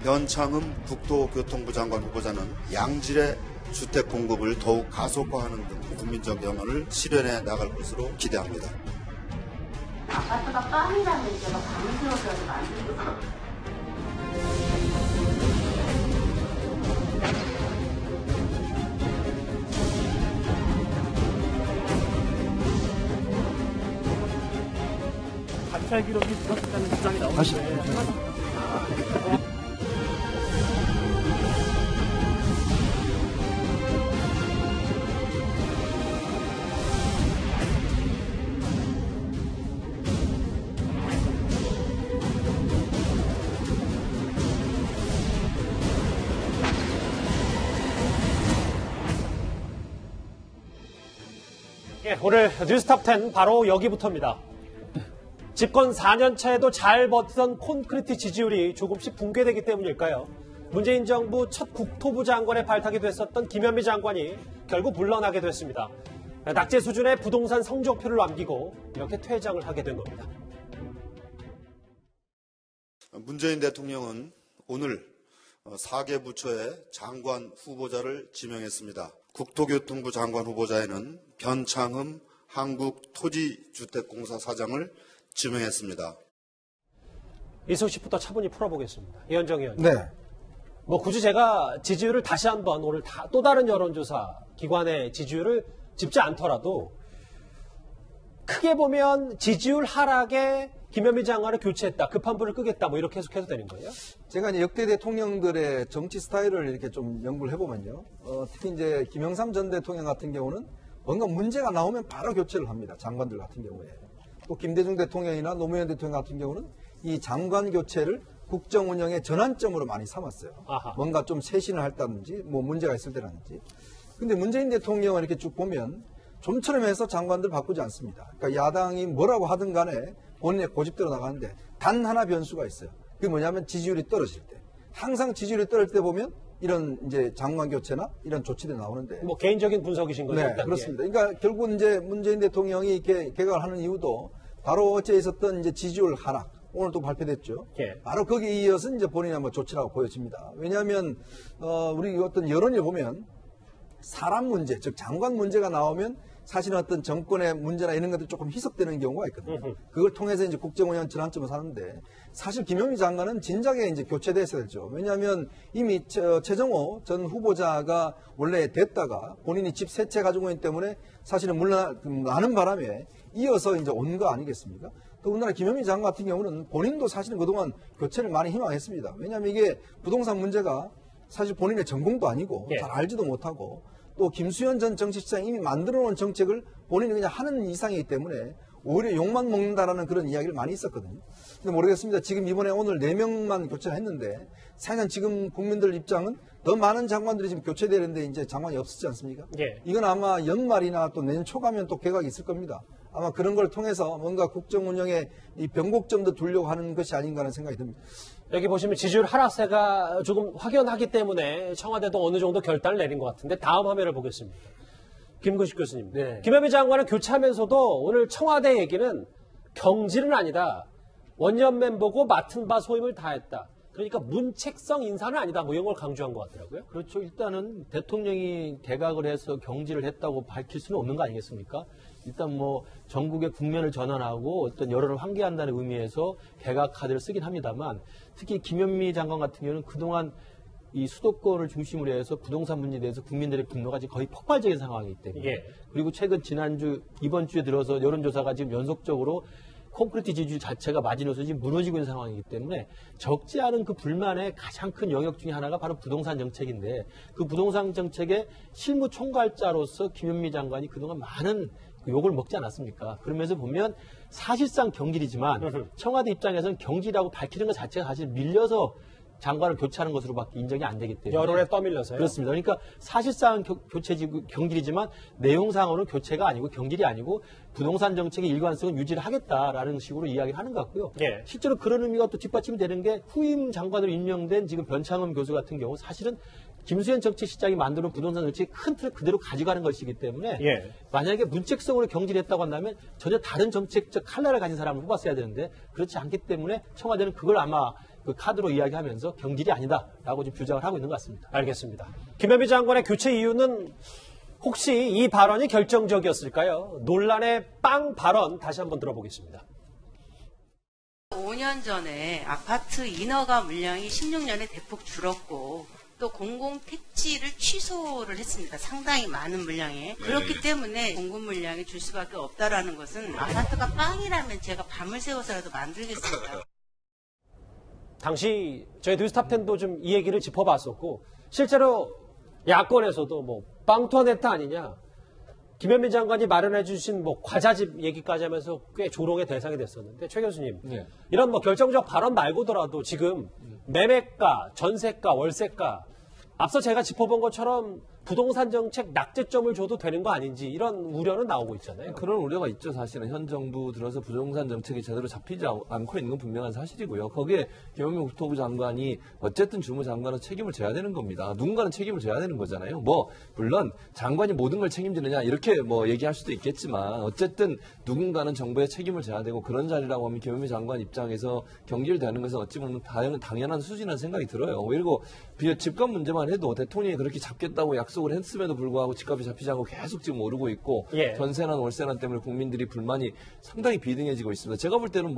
변창흠 국토교통부 장관 후보자는 양질의 주택 공급을 더욱 가속화하는 등 국민적 영혼을 실현해 나갈 것으로 기대합니다. 아파트가 꽝이라는 문제가 강스러워서 만들고 있어요. 관찰 기록이 부족했다는 주장이 나오는데 오늘 뉴스톱 10 바로 여기부터입니다. 집권 4년 차에도 잘 버티던 콘크리트 지지율이 조금씩 붕괴되기 때문일까요? 문재인 정부 첫 국토부 장관에 발탁이 됐었던 김현미 장관이 결국 물러나게 됐습니다. 낙제 수준의 부동산 성적표를 남기고 이렇게 퇴장을 하게 된 겁니다. 문재인 대통령은 오늘 4개 부처의 장관 후보자를 지명했습니다. 국토교통부 장관 후보자에는 변창흠 한국토지주택공사 사장을 지명했습니다. 이 소식부터 차분히 풀어보겠습니다. 이현정 의원님. 네. 굳이 제가 지지율을 다시 한번 오늘 또 다른 여론조사 기관의 지지율을 짚지 않더라도 크게 보면 지지율 하락에 김현미 장관을 교체했다, 급한 불을 끄겠다, 이렇게 해석해도 되는 거예요? 제가 이제 역대 대통령들의 정치 스타일을 이렇게 좀 연구를 해보면요. 특히 이제 김영삼 전 대통령 같은 경우는 뭔가 문제가 나오면 바로 교체를 합니다. 장관들 같은 경우에. 또 김대중 대통령이나 노무현 대통령 같은 경우는 이 장관 교체를 국정 운영의 전환점으로 많이 삼았어요. 아하. 뭔가 좀 쇄신을 할다든지, 문제가 있을 때라든지. 근데 문재인 대통령을 이렇게 쭉 보면 좀처럼 해서 장관들 바꾸지 않습니다. 그러니까 야당이 뭐라고 하든 간에 본인의 고집대로 나가는데 단 하나 변수가 있어요. 그게 뭐냐면 지지율이 떨어질 때. 항상 지지율이 떨어질 때 보면 이런 이제 장관 교체나 이런 조치들이 나오는데. 개인적인 분석이신 거죠? 네, 그렇습니다. 그러니까 결국 이제 문재인 대통령이 이렇게 개각을 하는 이유도 바로 어제 있었던 이제 지지율 하락. 오늘 또 발표됐죠. 예. 바로 거기에 이어서 이제 본인이 한번 조치라고 보여집니다. 왜냐하면, 우리 어떤 여론을 보면 사람 문제, 즉 장관 문제가 나오면 사실은 어떤 정권의 문제나 이런 것들이 조금 희석되는 경우가 있거든요. 그걸 통해서 이제 국정운영 전환점을 사는데 사실 김현미 장관은 진작에 이제 교체됐어야 되죠. 왜냐하면 이미 최정호 전 후보자가 원래 됐다가 본인이 집 세 채 가지고 있기 때문에 사실은 물러나는 바람에 이어서 이제 온 거 아니겠습니까? 더군다나 김현미 장관 같은 경우는 본인도 사실은 그동안 교체를 많이 희망했습니다. 왜냐하면 이게 부동산 문제가 사실 본인의 전공도 아니고 잘 알지도 못하고 또 김수현 전 정치시장이 이미 만들어 놓은 정책을 본인이 그냥 하는 이상이기 때문에 오히려 욕만 먹는다라는 그런 이야기를 많이 있었거든요. 근데 모르겠습니다. 지금 이번에 오늘 4명만 교체를 했는데 사실은 지금 국민들 입장은 더 많은 장관들이 지금 교체되는데 이제 장관이 없었지 않습니까? 예. 이건 아마 연말이나 또 내년 초가면 또 개각이 있을 겁니다. 아마 그런 걸 통해서 뭔가 국정 운영에 이 변곡점도 두려고 하는 것이 아닌가 하는 생각이 듭니다. 여기 보시면 지지율 하락세가 조금 확연하기 때문에 청와대도 어느 정도 결단을 내린 것 같은데 다음 화면을 보겠습니다. 김근식 교수님. 네. 김현미 장관을 교체하면서도 오늘 청와대 얘기는 경질은 아니다. 원년 멤버고 맡은 바 소임을 다했다. 그러니까 문책성 인사는 아니다. 이런 걸 강조한 것 같더라고요. 그렇죠. 일단은 대통령이 개각을 해서 경질을 했다고 밝힐 수는 없는 거 아니겠습니까? 일단 전국의 국면을 전환하고 어떤 여론을 환기한다는 의미에서 개각 카드를 쓰긴 합니다만 특히 김현미 장관 같은 경우는 그동안 이 수도권을 중심으로 해서 부동산 문제에 대해서 국민들의 분노가 지금 거의 폭발적인 상황이기 때문에 예. 그리고 최근 지난주 이번 주에 들어서 여론조사가 지금 연속적으로 콘크리트 지지율 자체가 마지노선이 지금 무너지고 있는 상황이기 때문에 적지 않은 그 불만의 가장 큰 영역 중에 하나가 바로 부동산 정책인데 그 부동산 정책의 실무 총괄자로서 김현미 장관이 그동안 많은 욕을 먹지 않았습니까? 그러면서 보면 사실상 경질이지만 청와대 입장에서는 경질이라고 밝히는 것 자체가 사실 밀려서 장관을 교체하는 것으로밖에 인정이 안 되기 때문에 여론에 떠밀려서요? 그렇습니다. 그러니까 사실상 경질이지만 내용상으로는 교체가 아니고 경질이 아니고 부동산 정책의 일관성은 유지를 하겠다라는 식으로 이야기를 하는 것 같고요. 예. 실제로 그런 의미가 또 뒷받침이 되는 게 후임 장관으로 임명된 지금 변창흠 교수 같은 경우 사실은 김수현 정치시장이 만드는 부동산 정책의 큰 틀을 그대로 가져가는 것이기 때문에 예. 만약에 문책성으로 경질했다고 한다면 전혀 다른 정책적 칼날을 가진 사람을 뽑았어야 되는데 그렇지 않기 때문에 청와대는 그걸 아마 그 카드로 이야기하면서 경질이 아니다라고 지금 주장을 하고 있는 것 같습니다. 알겠습니다. 김현미 장관의 교체 이유는 혹시 이 발언이 결정적이었을까요? 논란의 빵 발언 다시 한번 들어보겠습니다. 5년 전에 아파트 인허가 물량이 16년에 대폭 줄었고 또 공공 택지를 취소를 했습니다. 상당히 많은 물량에. 그렇기 때문에 공급 물량이 줄 수밖에 없다라는 것은 아파트가 빵이라면 제가 밤을 새워서라도 만들겠습니다. 당시 저희 뉴스탑10도 좀 이 얘기를 짚어봤었고 실제로 야권에서도 뭐 빵투아네타 아니냐 김현미 장관이 마련해 주신 뭐 과자집 얘기까지 하면서 꽤 조롱의 대상이 됐었는데 최 교수님 네. 이런 뭐 결정적 발언 말고더라도 지금 매매가, 전세가, 월세가 앞서 제가 짚어본 것처럼 부동산 정책 낙제점을 줘도 되는 거 아닌지 이런 우려는 나오고 있잖아요. 그런 우려가 있죠. 사실은 현 정부 들어서 부동산 정책이 제대로 잡히지 않고 있는 건 분명한 사실이고요. 거기에 김현미 국토부 장관이 어쨌든 주무장관은 책임을 져야 되는 겁니다. 누군가는 책임을 져야 되는 거잖아요. 뭐 물론 장관이 모든 걸 책임지느냐 이렇게 뭐 얘기할 수도 있겠지만 어쨌든 누군가는 정부의 책임을 져야 되고 그런 자리라고 하면 김현미 장관 입장에서 경질되는 것은 어찌 보면 당연한 수준이라는 생각이 들어요. 그리고 집값 문제만 해도 대통령이 그렇게 잡겠다고 약속을 했음에도 불구하고 집값이 잡히지 않고 계속 지금 오르고 있고 예. 전세난 월세난 때문에 국민들이 불만이 상당히 비등해지고 있습니다. 제가 볼 때는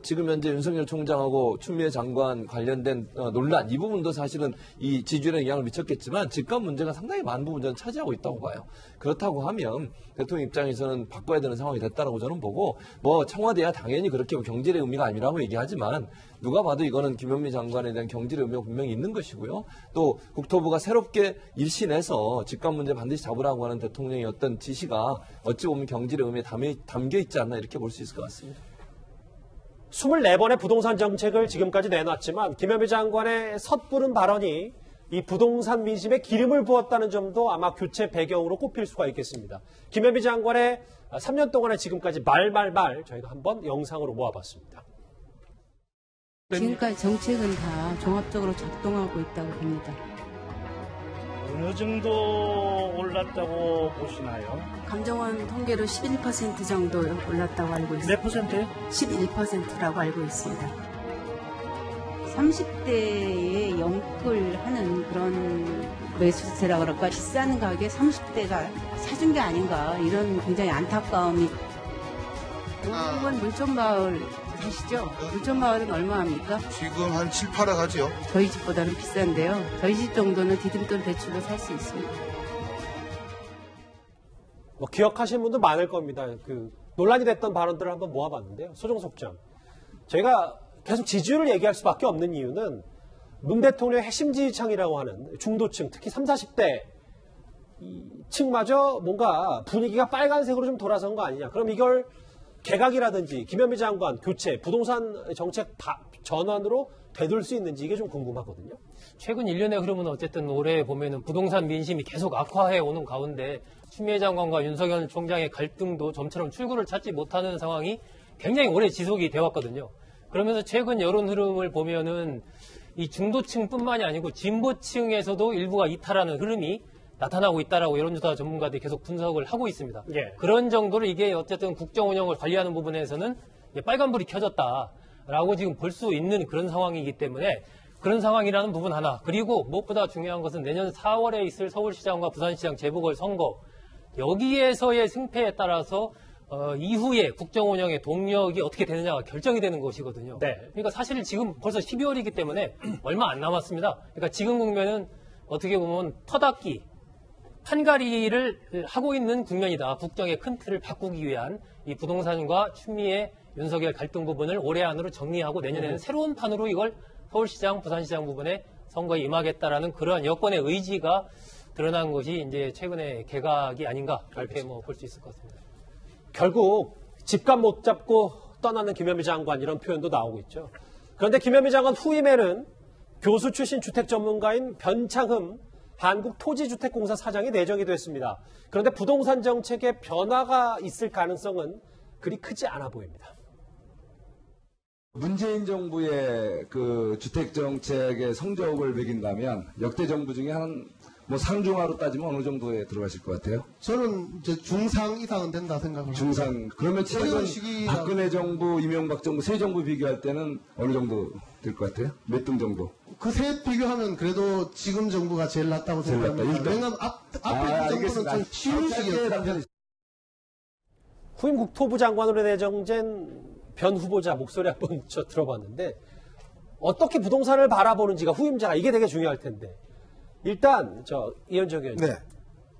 지금 현재 윤석열 총장하고 추미애 장관 관련된 논란 이 부분도 사실은 이 지지율에 영향을 미쳤겠지만 집값 문제가 상당히 많은 부분 저는 차지하고 있다고 봐요. 그렇다고 하면 대통령 입장에서는 바꿔야 되는 상황이 됐다라고 저는 보고 뭐 청와대야 당연히 그렇게 경질의 의미가 아니라고 얘기하지만 누가 봐도 이거는 김현미 장관에 대한 경질의 의미가 분명히 있는 것이고요. 또 국토부가 새롭게 일신해서 집값 문제 반드시 잡으라고 하는 대통령의 어떤 지시가 어찌 보면 경질의 의미에 담겨 있지 않나 이렇게 볼 수 있을 것 같습니다. 24번의 부동산 정책을 지금까지 내놨지만 김현미 장관의 섣부른 발언이 이 부동산 민심에 기름을 부었다는 점도 아마 교체 배경으로 꼽힐 수가 있겠습니다. 김현미 장관의 3년 동안의 지금까지 말 저희가 한번 영상으로 모아봤습니다. 지금까지 정책은 다 종합적으로 작동하고 있다고 봅니다. 어느 정도 올랐다고 보시나요? 감정원 통계로 11% 정도 올랐다고 알고 있습니다. 몇 퍼센트요? 11%라고 알고 있습니다. 30대에 영끌하는 그런 매수세라고 그럴까 비싼 가격에 30대가 사준 게 아닌가 이런 굉장히 안타까움이. 오늘은 물촌마을 사시죠? 물촌마을은 얼마 합니까? 지금 한 7, 8억 하죠. 저희 집보다는 비싼데요. 저희 집 정도는 디딤돌 대출로 살 수 있습니다. 뭐 기억하시는 분도 많을 겁니다. 그 논란이 됐던 발언들을 한번 모아봤는데요. 소정속장. 저희가 계속 지지율을 얘기할 수밖에 없는 이유는 문 대통령의 핵심 지지층이라고 하는 중도층, 특히 30, 40대 층마저 뭔가 분위기가 빨간색으로 좀 돌아선 거 아니냐. 그럼 이걸 개각이라든지 김현미 장관 교체, 부동산 정책 전환으로 되돌 수 있는지 이게 좀 궁금하거든요. 최근 1년의 흐름은 어쨌든 올해 보면은 부동산 민심이 계속 악화해 오는 가운데 추미애 장관과 윤석열 총장의 갈등도 점처럼 출구를 찾지 못하는 상황이 굉장히 오래 지속이 되어 왔거든요. 그러면서 최근 여론 흐름을 보면은 이 중도층뿐만이 아니고 진보층에서도 일부가 이탈하는 흐름이 나타나고 있다라고 여론조사 전문가들이 계속 분석을 하고 있습니다. 예. 그런 정도로 이게 어쨌든 국정 운영을 관리하는 부분에서는 빨간불이 켜졌다라고 지금 볼 수 있는 그런 상황이기 때문에 그런 상황이라는 부분 하나. 그리고 무엇보다 중요한 것은 내년 4월에 있을 서울시장과 부산시장 재보궐선거 여기에서의 승패에 따라서 이후에 국정 운영의 동력이 어떻게 되느냐가 결정이 되는 것이거든요. 네. 그러니까 사실 지금 벌써 12월이기 때문에 얼마 안 남았습니다. 그러니까 지금 국면은 어떻게 보면 터닫기, 판가리를 하고 있는 국면이다. 국정의 큰 틀을 바꾸기 위한 이 부동산과 추미애, 윤석열 갈등 부분을 올해 안으로 정리하고 내년에는 새로운 판으로 이걸 서울시장, 부산시장 부분에 선거에 임하겠다라는 그러한 여권의 의지가 드러난 것이 이제 최근에 개각이 아닌가 그렇게 뭐 볼 수 있을 것 같습니다. 결국 집값 못 잡고 떠나는 김현미 장관 이런 표현도 나오고 있죠. 그런데 김현미 장관 후임에는 교수 출신 주택 전문가인 변창흠 한국토지주택공사 사장이 내정이 됐습니다. 그런데 부동산 정책에 변화가 있을 가능성은 그리 크지 않아 보입니다. 문재인 정부의 그 주택 정책의 성적을 매긴다면 역대 정부 중에 한 뭐 상중하로 따지면 어느 정도에 들어가실 것 같아요? 저는 이제 중상 이상은 된다 생각을 중상. 합니다. 그러면 최근 시기가- 박근혜 정부, 이명박 정부, 새 정부 비교할 때는 어느 정도 될 것 같아요? 몇 등 정도? 그 세 비교하면 그래도 지금 정부가 제일 낫다고 제일 낫다. 생각합니다. 일단- 왜냐하면 앞에 그 정부는 좀 쉬운 시기였어요. 후임 국토부 장관으로 내정된 변 후보자 목소리 한번 들어봤는데 어떻게 부동산을 바라보는지가 후임자가 이게 되게 중요할 텐데 일단 이현정 의원님 네.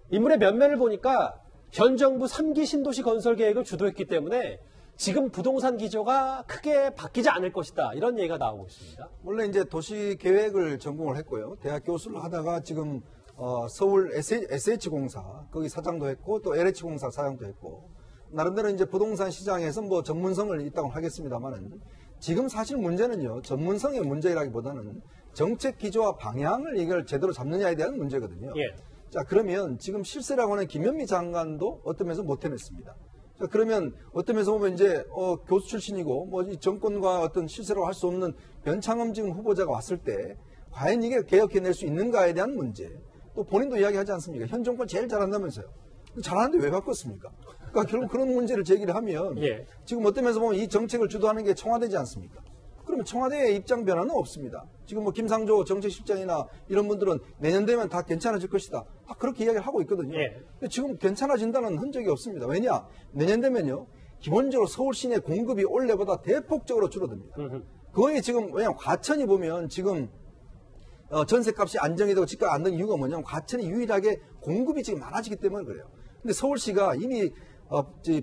인물의 면면을 보니까 현 정부 3기 신도시 건설 계획을 주도했기 때문에 지금 부동산 기조가 크게 바뀌지 않을 것이다 이런 얘기가 나오고 있습니다. 원래 이제 도시 계획을 전공을 했고요. 대학 교수를 하다가 지금 서울 SH공사 거기 사장도 했고 또 LH공사 사장도 했고 나름대로 이제 부동산 시장에서 뭐 전문성을 있다고 하겠습니다만은 지금 사실 문제는요 전문성의 문제라기보다는 정책 기조와 방향을 이걸 제대로 잡느냐에 대한 문제거든요. 예. 자 그러면 지금 실세라고 하는 김현미 장관도 어떤 면에서 못 해냈습니다. 자 그러면 어떤 면에서 보면 이제 교수 출신이고 뭐 이 정권과 어떤 실세라고 할 수 없는 변창흠 지금 후보자가 왔을 때 과연 이게 개혁해낼 수 있는가에 대한 문제. 또 본인도 이야기하지 않습니까? 현 정권 제일 잘한다면서요. 잘하는데 왜 바꿨습니까? 그러니까 결국 그런 문제를 제기를 하면 예. 지금 어떤 면에서 보면 이 정책을 주도하는 게 청와대지 않습니까? 그러면 청와대의 입장 변화는 없습니다. 지금 뭐 김상조 정책실장이나 이런 분들은 내년 되면 다 괜찮아질 것이다. 그렇게 이야기를 하고 있거든요. 예. 근데 지금 괜찮아진다는 흔적이 없습니다. 왜냐? 내년 되면요. 기본적으로 서울 시내 공급이 올해보다 대폭적으로 줄어듭니다. 거의 지금 왜냐면 과천이 보면 지금 전세값이 안정이 되고 집값이 안 되는 이유가 뭐냐면 과천이 유일하게 공급이 지금 많아지기 때문에 그래요. 근데 서울시가 이미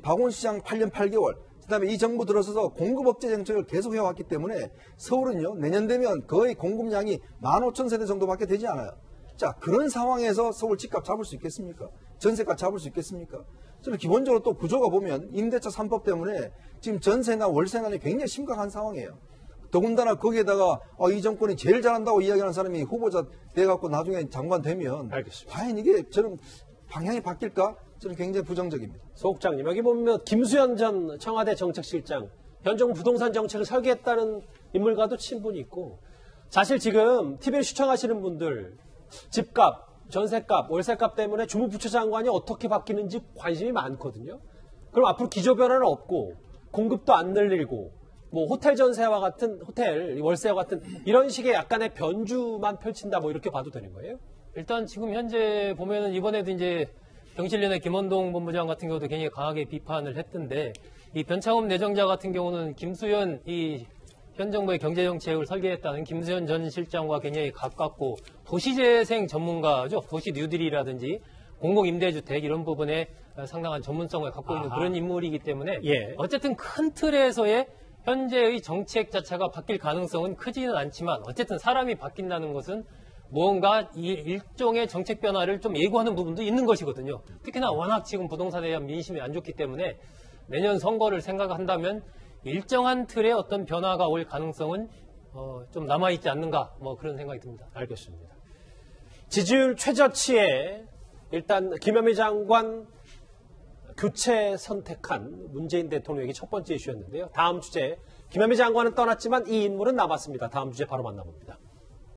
박원시장 8년 8개월 그다음에 이 정부 들어서서 공급 억제 정책을 계속 해왔기 때문에 서울은요 내년 되면 거의 공급량이 15,000세대 정도밖에 되지 않아요. 자 그런 상황에서 서울 집값 잡을 수 있겠습니까? 전세값 잡을 수 있겠습니까? 저는 기본적으로 또 구조가 보면 임대차 3법 때문에 지금 전세나 월세난이 굉장히 심각한 상황이에요. 더군다나 거기에다가 이 정권이 제일 잘한다고 이야기하는 사람이 후보자 돼갖고 나중에 장관 되면 알겠습니다. 과연 이게 저는 방향이 바뀔까? 저는 굉장히 부정적입니다. 소국장님 여기 보면 김수현 전 청와대 정책실장 현 정부 부동산 정책을 설계했다는 인물과도 친분이 있고 사실 지금 TV를 시청하시는 분들 집값, 전세값, 월세값 때문에 주무부처 장관이 어떻게 바뀌는지 관심이 많거든요. 그럼 앞으로 기조 변화는 없고 공급도 안 늘리고 뭐 호텔 전세와 같은 호텔 월세와 같은 이런 식의 약간의 변주만 펼친다 뭐 이렇게 봐도 되는 거예요? 일단 지금 현재 보면은 이번에도 이제 경실련의 김원동 본부장 같은 경우도 굉장히 강하게 비판을 했던데 이 변창흠 내정자 같은 경우는 김수현 현 정부의 경제정책을 설계했다는 김수현 전 실장과 굉장히 가깝고 도시재생 전문가죠. 도시 뉴딜이라든지 공공임대주택 이런 부분에 상당한 전문성을 갖고 있는 그런 인물이기 때문에 예. 어쨌든 큰 틀에서의 현재의 정책 자체가 바뀔 가능성은 크지는 않지만 어쨌든 사람이 바뀐다는 것은 무언가 일종의 정책 변화를 좀 예고하는 부분도 있는 것이거든요. 특히나 워낙 지금 부동산에 대한 민심이 안 좋기 때문에 내년 선거를 생각한다면 일정한 틀의 어떤 변화가 올 가능성은 좀 남아있지 않는가 뭐 그런 생각이 듭니다. 알겠습니다. 지지율 최저치에 일단 김현미 장관 교체 선택한 문재인 대통령에게 첫 번째 이슈였는데요. 다음 주제 김현미 장관은 떠났지만 이 인물은 남았습니다. 다음 주제 바로 만나봅니다.